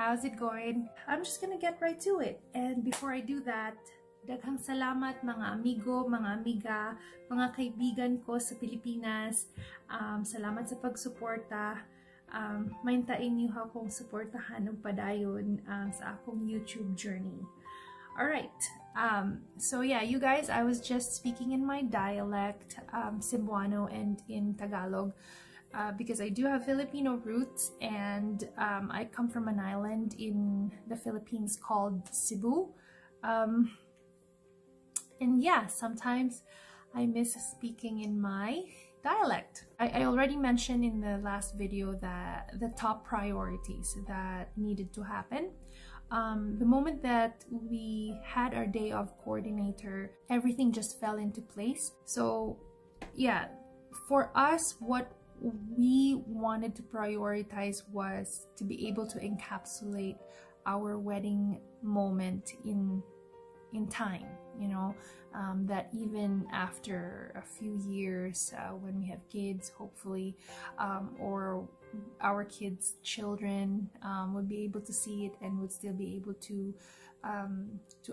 how's it going? I'm just gonna get right to it. And before I do that, daghang salamat mga amigo, mga amiga, mga kaibigan ko sa Pilipinas. Salamat sa pagsuporta. Maintain niyo akong suportahan ng padayon sa akong YouTube journey. Alright, so yeah, you guys, I was just speaking in my dialect, Cebuano and in Tagalog. Because I do have Filipino roots, and I come from an island in the Philippines called Cebu. And yeah, sometimes I miss speaking in my dialect. I already mentioned in the last video that the top priorities that needed to happen. The moment that we had our day of coordinator, everything just fell into place. So yeah, for us, what we wanted to prioritize was to be able to encapsulate our wedding moment in time, you know, that even after a few years, when we have kids, hopefully, or our kids' children would be able to see it and would still be able to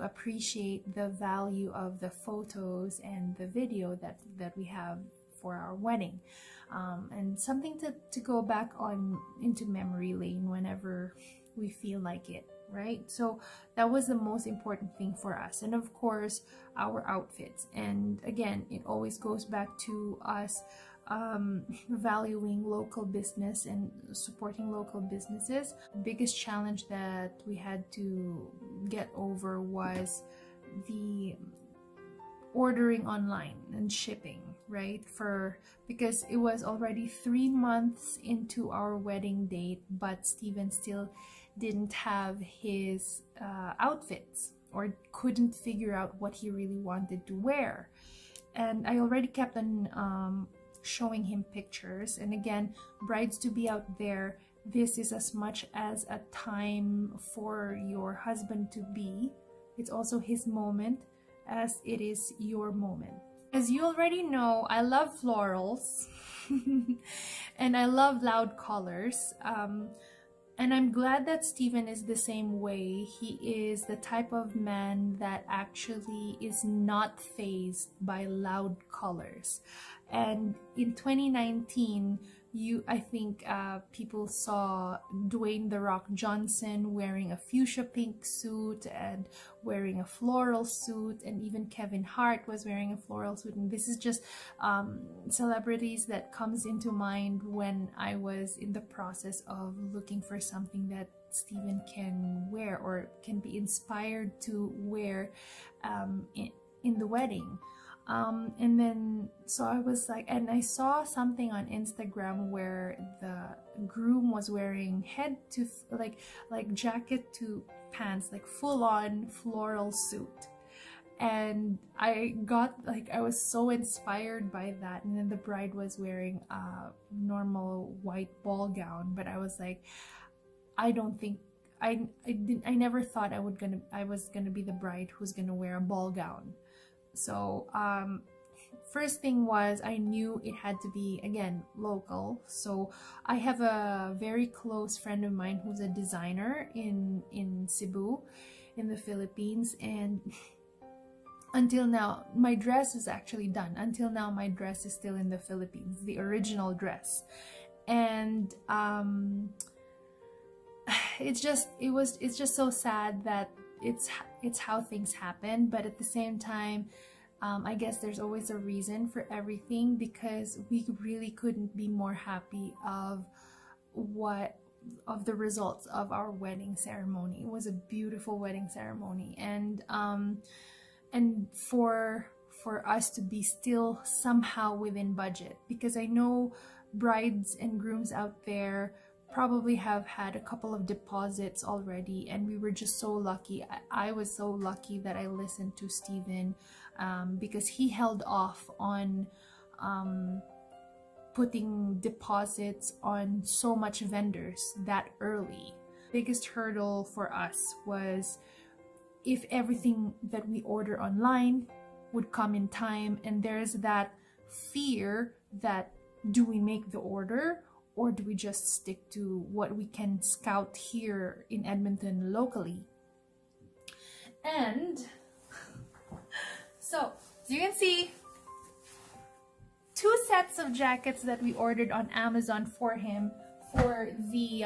appreciate the value of the photos and the video that we have for our wedding. And something to go back on into memory lane whenever we feel like it, right? So that was the most important thing for us. And of course, our outfits. And again, it always goes back to us valuing local business and supporting local businesses. The biggest challenge that we had to get over was the ordering online and shipping, right? Because it was already 3 months into our wedding date, but Steven still didn't have his outfits, or couldn't figure out what he really wanted to wear. And I already kept on showing him pictures. And again, brides to be out there, this is as much as a time for your husband to be. It's also his moment as it is your moment. As you already know, I love florals and I love loud colors. And I'm glad that Steven is the same way. He is the type of man that actually is not fazed by loud colors. And in 2019, I think people saw Dwayne "The Rock" Johnson wearing a fuchsia pink suit and wearing a floral suit, and even Kevin Hart was wearing a floral suit. And this is just celebrities that comes into mind when I was in the process of looking for something that Steven can wear or can be inspired to wear in the wedding. And then, so I was like, and I saw something on Instagram where the groom was wearing head to, like jacket to pants, like full-on floral suit. And I was so inspired by that. And then the bride was wearing a normal white ball gown, but I was like, I never thought I was gonna be the bride who's gonna wear a ball gown. So first thing was, I knew it had to be, again, local. So I have a very close friend of mine who's a designer in Cebu, in the Philippines, and until now my dress is actually done. Until now my dress is still in the Philippines, the original dress. And it's just so sad that it's how things happen. But at the same time, I guess there's always a reason for everything, because we really couldn't be more happy of the results of our wedding ceremony. It was a beautiful wedding ceremony, and for us to be still somehow within budget, because I know brides and grooms out there probably have had a couple of deposits already, and we were just so lucky. I was so lucky that I listened to Steven, because he held off on putting deposits on so much vendors that early. Biggest hurdle for us was if everything that we order online would come in time, and there's that fear that, do we make the order or do we just stick to what we can scout here in Edmonton locally? And so as you can see, 2 sets of jackets that we ordered on Amazon for him for the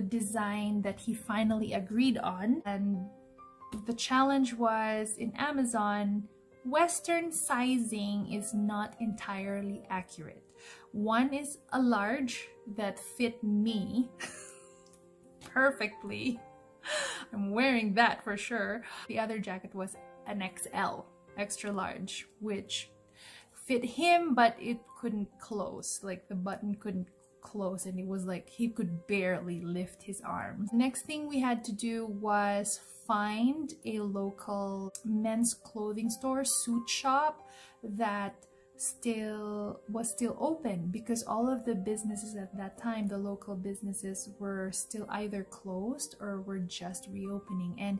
design that he finally agreed on. And the challenge was, in Amazon, Western sizing is not entirely accurate. One is a large that fit me perfectly. I'm wearing that for sure. The other jacket was an XL, extra large, which fit him, but it couldn't close. Like the button couldn't close, and it was like he could barely lift his arms. Next thing we had to do was find a local men's clothing store, suit shop, that was still open, because all of the businesses at that time, the local businesses, were still either closed or were just reopening. And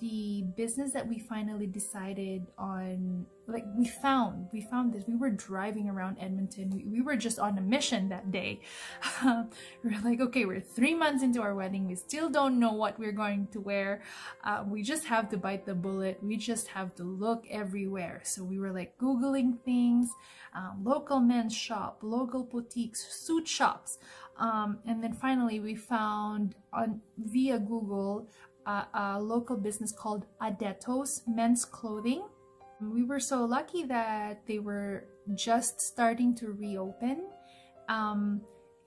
the business that we finally decided on, like, we found this. We were driving around Edmonton. We were just on a mission that day. We were like, okay, we're 3 months into our wedding. We still don't know what we're going to wear. We just have to bite the bullet. We just have to look everywhere. So we were like Googling things, local men's shop, local boutiques, suit shops. And then finally we found via Google a local business called Adeto's Men's Clothing. We were so lucky that they were just starting to reopen.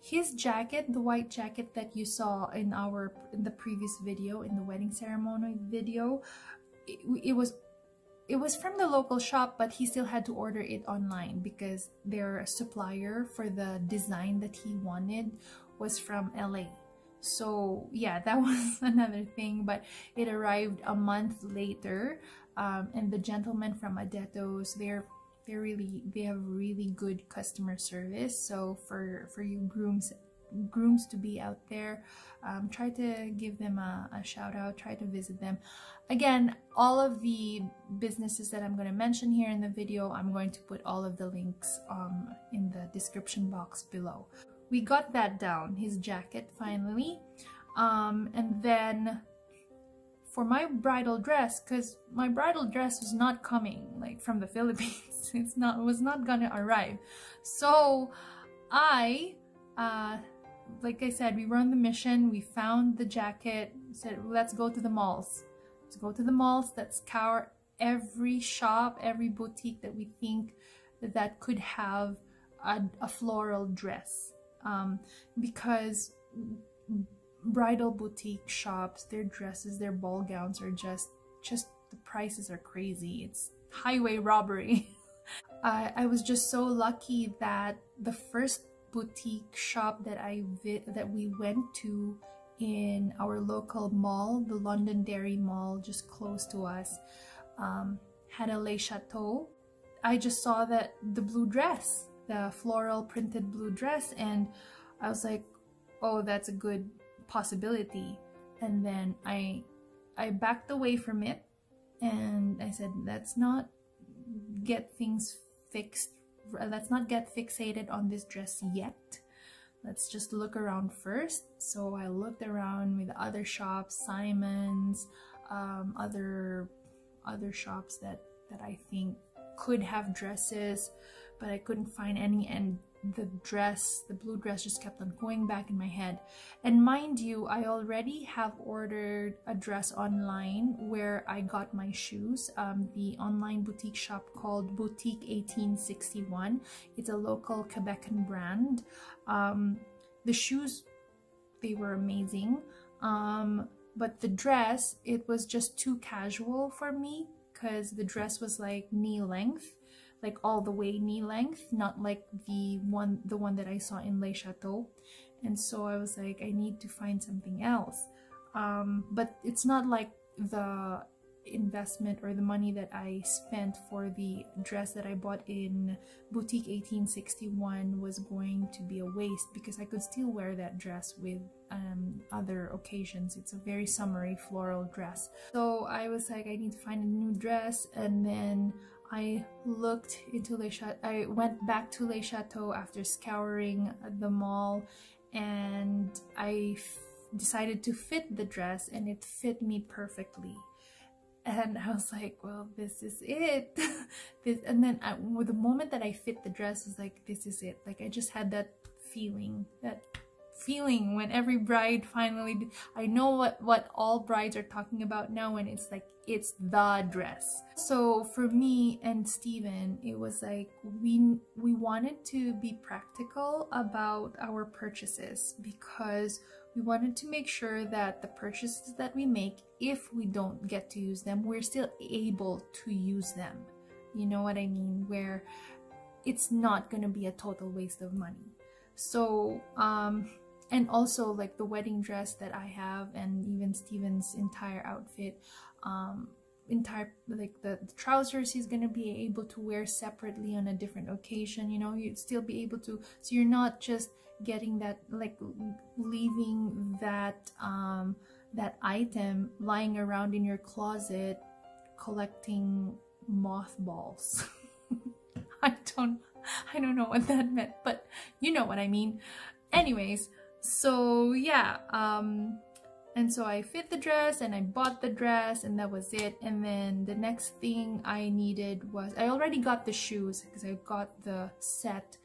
His jacket, the white jacket that you saw in the previous video, in the wedding ceremony video, it was from the local shop, but he still had to order it online because their supplier for the design that he wanted was from LA. So yeah, that was another thing, but it arrived a month later. And the gentleman from Adeto's, they have really good customer service. So for you grooms to be out there, try to give them a shout out, try to visit them. Again, all of the businesses that I'm going to mention here in the video, I'm going to put all of the links in the description box below. We got that down, his jacket, finally. And then for my bridal dress, because my bridal dress was not coming like from the Philippines, it was not gonna arrive. So like I said, we were on the mission. We found the jacket, said let's go to the malls. Let's go to the malls, let's scour every shop, every boutique that we think that could have a floral dress, because bridal boutique shops, their dresses, their ball gowns are just the prices are crazy. It's highway robbery. I was just so lucky that the first boutique shop that we went to in our local mall, the Londonderry Mall, just close to us, had a Le Chateau. I just saw the blue dress, the floral printed blue dress, and I was like, oh, that's a good possibility. And then I backed away from it, and I said, let's not get things fixed, let's not get fixated on this dress yet, let's just look around first. So I looked around with other shops, Simon's, other shops that I think could have dresses, but I couldn't find any. And the blue dress just kept on going back in my head. And mind you, I already have ordered a dress online where I got my shoes, the online boutique shop called Boutique 1861. It's a local Quebecan brand. The shoes, they were amazing, but the dress, it was just too casual for me, because the dress was like knee length, like all the way knee length, not like the one that I saw in Le Chateau. And so I was like, I need to find something else. But it's not like the investment or the money that I spent for the dress that I bought in Boutique 1861 was going to be a waste, because I could still wear that dress with other occasions. It's a very summery floral dress. So I was like, I need to find a new dress. And then I looked into I went back to Le Chateau after scouring the mall, and I decided to fit the dress, and it fit me perfectly. And I was like, well, this is it. And then the moment that I fit the dress, I was like, this is it. Like, I just had that feeling when every bride finally, I know what all brides are talking about now, and it's like, it's the dress. So for me and Steven, it was like, we wanted to be practical about our purchases, because we wanted to make sure that the purchases that we make, if we don't get to use them, we're still able to use them. You know what I mean? Where it's not gonna be a total waste of money. So and also, like, the wedding dress that I have, and even Steven's entire outfit, like the trousers he's gonna be able to wear separately on a different occasion. You know, you'd still be able to, so you're not just getting that, like, leaving that that item lying around in your closet collecting mothballs. I don't know what that meant, but you know what I mean. Anyways, so yeah, and so I fit the dress and I bought the dress, and that was it. And then the next thing I needed was, I already got the shoes because I got the set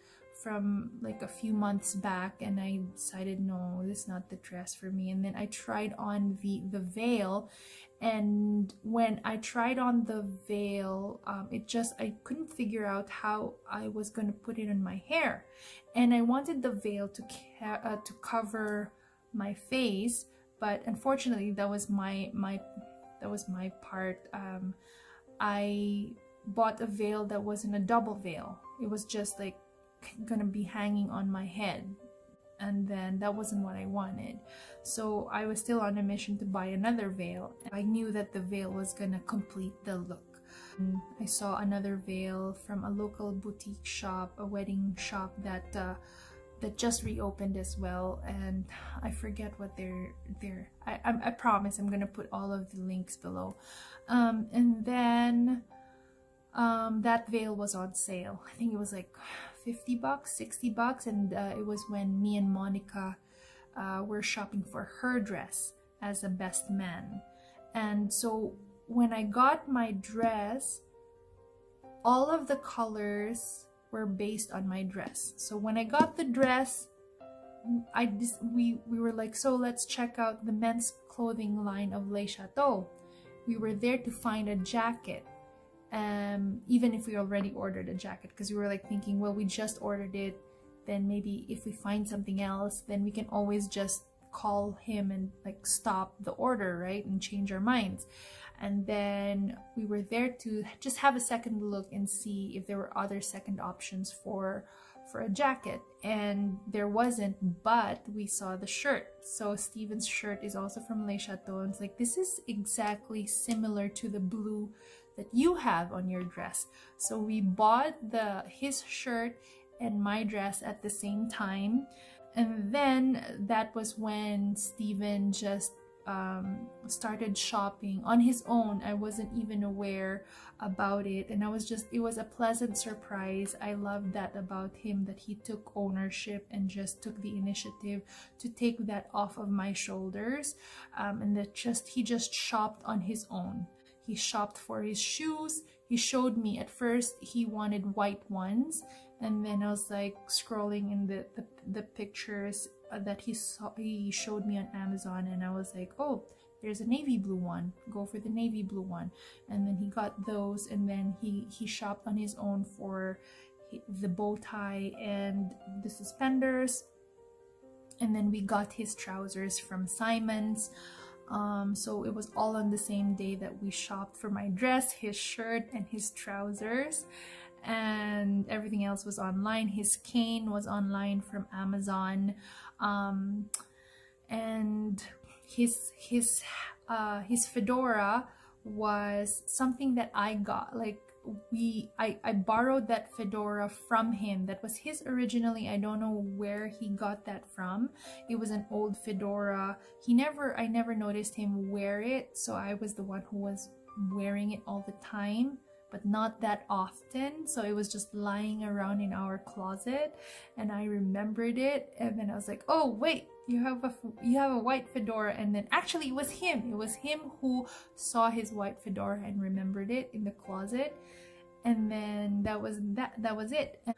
from like a few months back, and I decided, no, this is not the dress for me. And then I tried on the veil, and when I tried on the veil, I couldn't figure out how I was going to put it on my hair, and I wanted the veil to cover my face, but unfortunately that was my part. I bought a veil that wasn't a double veil. It was just like gonna be hanging on my head, and then that wasn't what I wanted. So I was still on a mission to buy another veil. I knew that the veil was gonna complete the look. I saw another veil from a local boutique shop, a wedding shop that just reopened as well, and I forget what I promise I'm gonna put all of the links below. And then that veil was on sale. I think it was like $50, $60, and it was when me and Monica were shopping for her dress as a best man. And so when I got my dress, all of the colors were based on my dress. So when I got the dress, we were like, so let's check out the men's clothing line of Le Chateau. We were there to find a jacket. Even if we already ordered a jacket, because we were like thinking, well, we just ordered it, then maybe if we find something else, then we can always just call him and like stop the order, right, and change our minds. And then we were there to just have a second look and see if there were other second options for a jacket, and there wasn't, but we saw the shirt. So Steven's shirt is also from Le Chateau, and it's like, this is exactly similar to the blue that you have on your dress. So we bought his shirt and my dress at the same time, and then that was when Steven just started shopping on his own. I wasn't even aware about it, and it was a pleasant surprise. I love that about him, that he took ownership and just took the initiative to take that off of my shoulders, and that he just shopped on his own. He shopped for his shoes. He showed me, at first he wanted white ones, and then I was like scrolling in the pictures that he showed me on Amazon, and I was like, oh, there's a navy blue one, go for the navy blue one. And then he got those, and then he shopped on his own for the bow tie and the suspenders, and then we got his trousers from Simon's. So it was all on the same day that we shopped for my dress, his shirt, and his trousers, and everything else was online. His cane was online from Amazon, and his fedora was something that I got. Like, I borrowed that fedora from him. That was his originally. I don't know where he got that from. It was an old fedora. I never noticed him wear it, so I was the one who was wearing it all the time. but not that often, so it was just lying around in our closet, and I remembered it, and then I was like, oh wait, you have a white fedora. And then actually it was him who saw his white fedora and remembered it in the closet, and then that was it. And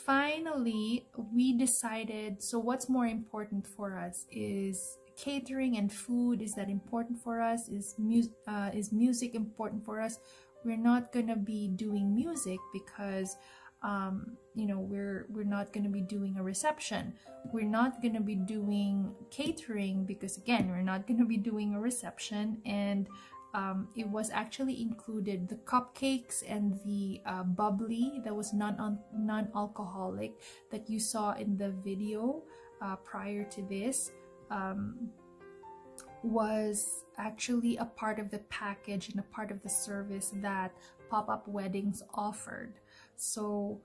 finally we decided, so what's more important for us? Is catering and food, is that important for us? Is music important for us? We're not gonna be doing music because you know, we're not gonna be doing a reception. We're not gonna be doing catering because, again, we're not gonna be doing a reception. And it was actually included the cupcakes and the bubbly that was non-alcoholic that you saw in the video prior to this, was actually a part of the package and a part of the service that pop-up weddings offered. So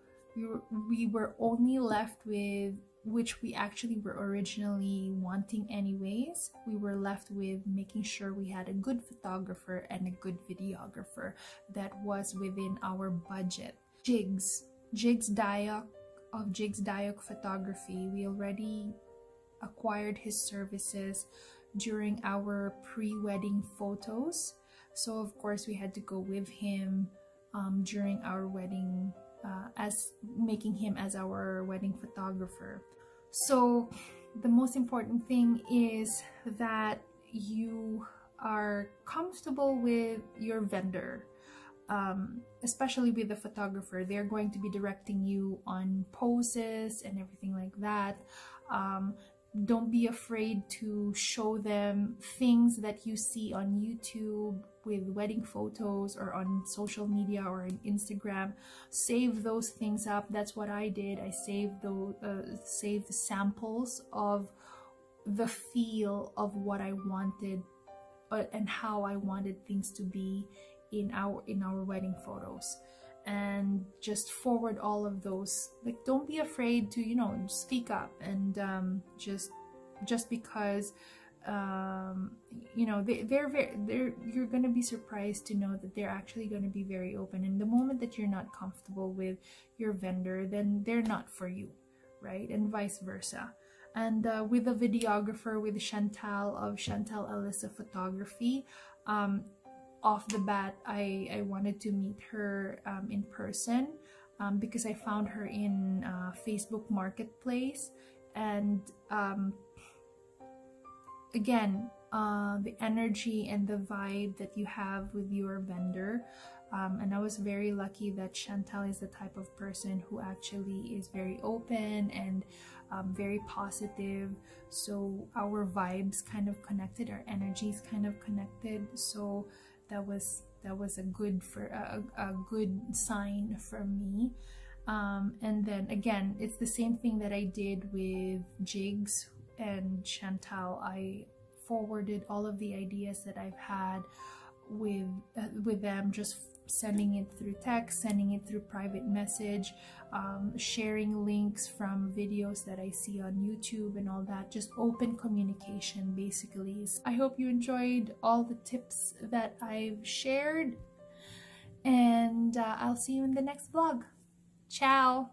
we were only left with, which we actually were originally wanting anyways, we were left with making sure we had a good photographer and a good videographer that was within our budget. Jigs Diok of Jigs Diok Photography, we already acquired his services during our pre-wedding photos, so of course we had to go with him during our wedding, as making him as our wedding photographer. So the most important thing is that you are comfortable with your vendor, especially with the photographer. They're going to be directing you on poses and everything like that. Don't be afraid to show them things that you see on YouTube with wedding photos or on social media or on Instagram. Save those things up. That's what I did. I saved the samples of the feel of what I wanted and how I wanted things to be in our wedding photos, and just forward all of those. Like, don't be afraid to, you know, speak up, and just because you know, you're gonna be surprised to know that they're actually gonna be very open. And the moment that you're not comfortable with your vendor, then they're not for you, right? And vice versa. And with the videographer, with Chantal of Chantal Elisa Photography, off the bat, I wanted to meet her in person because I found her in Facebook Marketplace. And again, the energy and the vibe that you have with your vendor, and I was very lucky that Chantal is the type of person who actually is very open and very positive. So our vibes kind of connected, our energies kind of connected. So that was a good sign for me. And then again, it's the same thing that I did with Jigs and Chantal. I forwarded all of the ideas that I've had with them, just sending it through text, sending it through private message, sharing links from videos that I see on YouTube and all that. Just open communication, basically. I hope you enjoyed all the tips that I've shared, and I'll see you in the next vlog. Ciao!